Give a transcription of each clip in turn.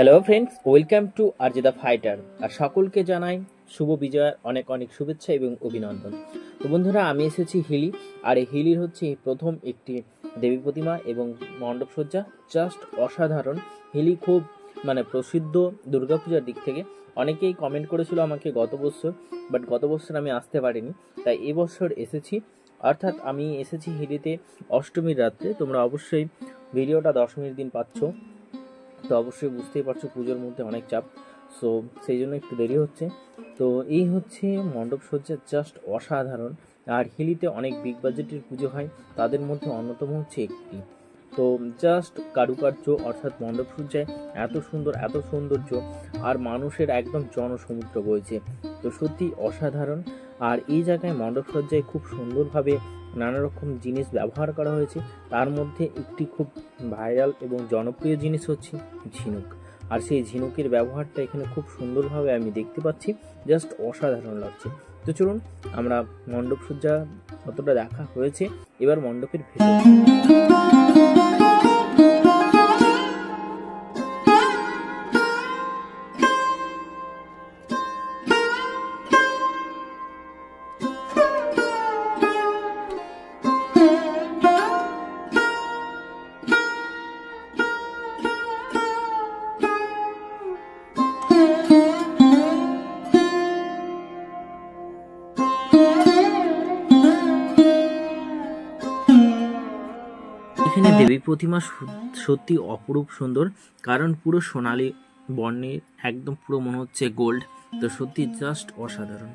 Hello friends, welcome to RJ the fighter. আর সকলকে জানাই শুভ বিজয়ের অনেক অনেক শুভেচ্ছা এবং অভিনন্দন। তো বন্ধুরা, আমি এসেছি হিলি, আর এই হিলির হচ্ছে প্রথম একটি দেবী প্রতিমা এবং মণ্ডপসজ্জা জাস্ট অসাধারণ। হিলি খুব প্রসিদ্ধ দুর্গাপূজার দিক থেকে। অনেকেই কমেন্ট করেছিল আমাকে গত বছর, বাট গত বছর আমি আসতে পারিনি, তাই এবছর এসেছি। অর্থাৎ আমি এসেছি হিলিতে অষ্টমীর রাত্রে। তোমরা অবশ্যই ভিডিওটা দশমীর দিন পাচ্ছ, তো অবশ্যই বুঝতেই পারছো পুজোর মধ্যে অনেক চাপ, সো সেই জন্য একটু দেরি হচ্ছে। তো এই হচ্ছে মণ্ডপসজ্জা জাস্ট অসাধারণ। আর হিলিতে অনেক বিগ বাজেটের পুজো হয়, তাদের মধ্যে অন্যতম হচ্ছে একটি। তো জাস্ট কারুকার্য অর্থাৎ মণ্ডপসজ্জায় এত সুন্দর, এত সৌন্দর্য, আর মানুষের একদম জনসমুদ্র বইছে, তো সত্যি অসাধারণ। আর এই জায়গায় মণ্ডপসজ্জায় খুব সুন্দরভাবে নানা রকম জিনিস ব্যবহার করা হয়েছে। তার মধ্যে একটি খুব ভাইরাল এবং জনপ্রিয় জিনিস হচ্ছে ঝিনুক। আর সেই ঝিনুকের ব্যবহারটা এখানে খুব সুন্দরভাবে আমি দেখতে পাচ্ছি, জাস্ট অসাধারণ লাগছে। তো চলুন, আমরা মণ্ডপসজ্জা কতটা দেখা হয়েছে, এবার মণ্ডপের ভেতর। এখানে দেবী প্রতিমা সত্যি অপরূপ সুন্দর, কারণ পুরো সোনালী বর্ণের, একদম পুরো মনে হচ্ছে গোল্ড। তো সত্যি জাস্ট অসাধারণ।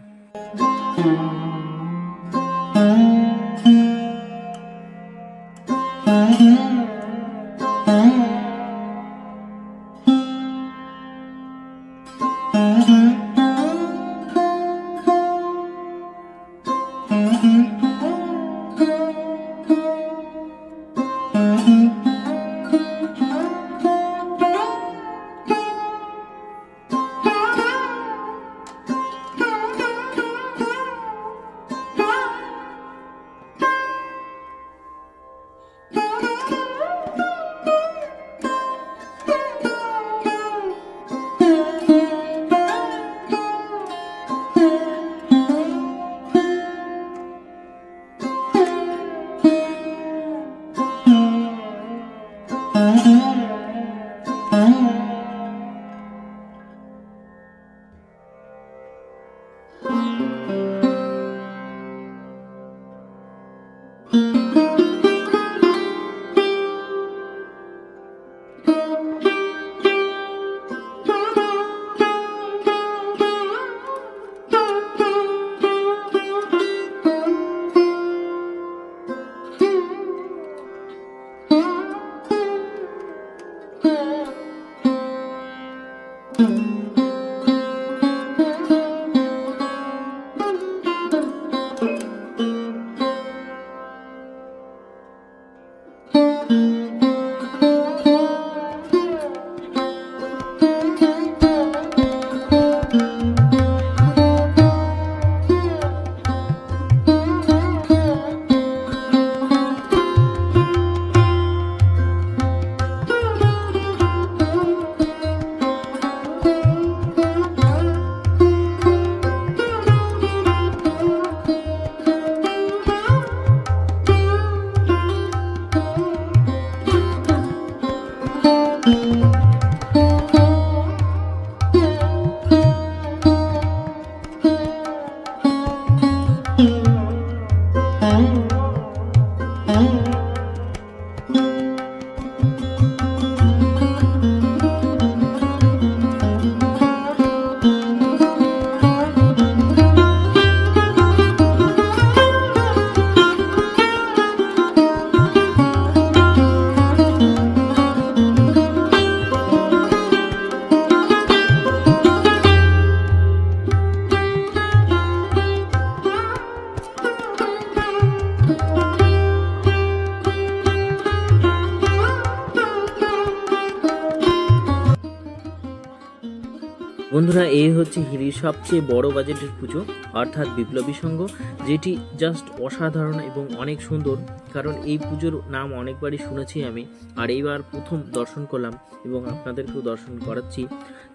বন্ধুরা, এই হচ্ছে হিলির সবচেয়ে বড় বাজেটের পুজো, অর্থাৎ বিপ্লবী সংঘ, যেটি জাস্ট অসাধারণ এবং অনেক সুন্দর। কারণ এই পুজোর নাম অনেকবারই শুনেছি আমি, আর এইবার প্রথম দর্শন করলাম এবং আপনাদেরকেও দর্শন করাচ্ছি।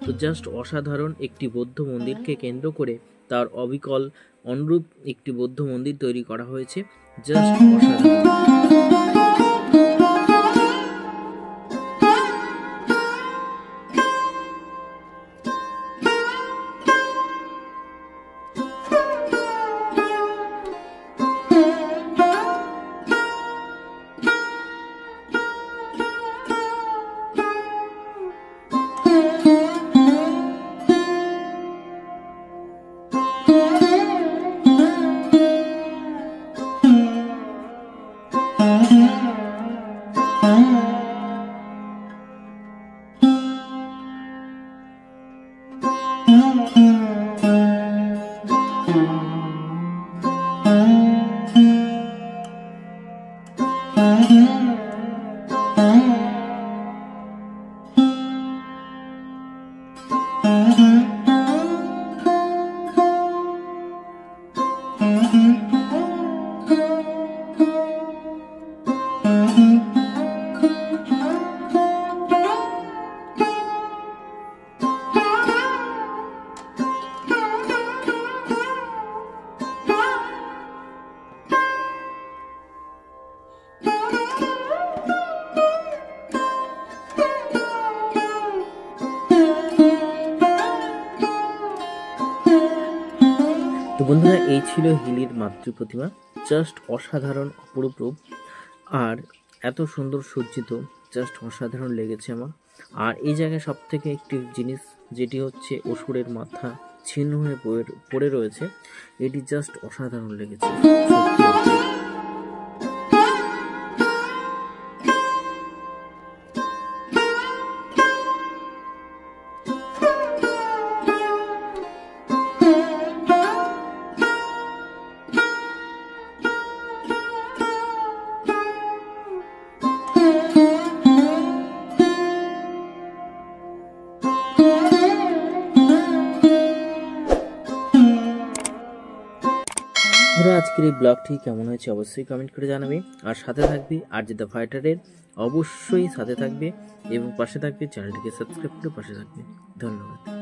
তো জাস্ট অসাধারণ একটি বৌদ্ধ মন্দিরকে কেন্দ্র করে তার অবিকল অনুরূপ একটি বৌদ্ধ মন্দির তৈরি করা হয়েছে, জাস্ট অসাধারণ। তো বন্ধুরা, এই ছিল হিলির মাতৃ প্রতিমা, জাস্ট অসাধারণ অপরূপ রূপ, আর এত সুন্দর সজ্জিত, জাস্ট অসাধারণ লেগেছে আমার। আর এই জায়গায় সব থেকে একটি জিনিস, যেটি হচ্ছে অসুরের মাথা ছিন্ন হয়ে পড়ে রয়েছে, এটি জাস্ট অসাধারণ লেগেছে সত্যি। আজকের এই ব্লগটি কেমন হয়েছে অবশ্যই কমেন্ট করে জানাবে, আর সাথে থাকবে আরজে দ্য ফাইটারের, অবশ্যই সাথে থাকবে এবং পাশে থাকবে, চ্যানেলটিকে সাবস্ক্রাইব করে পাশে থাকবে। ধন্যবাদ।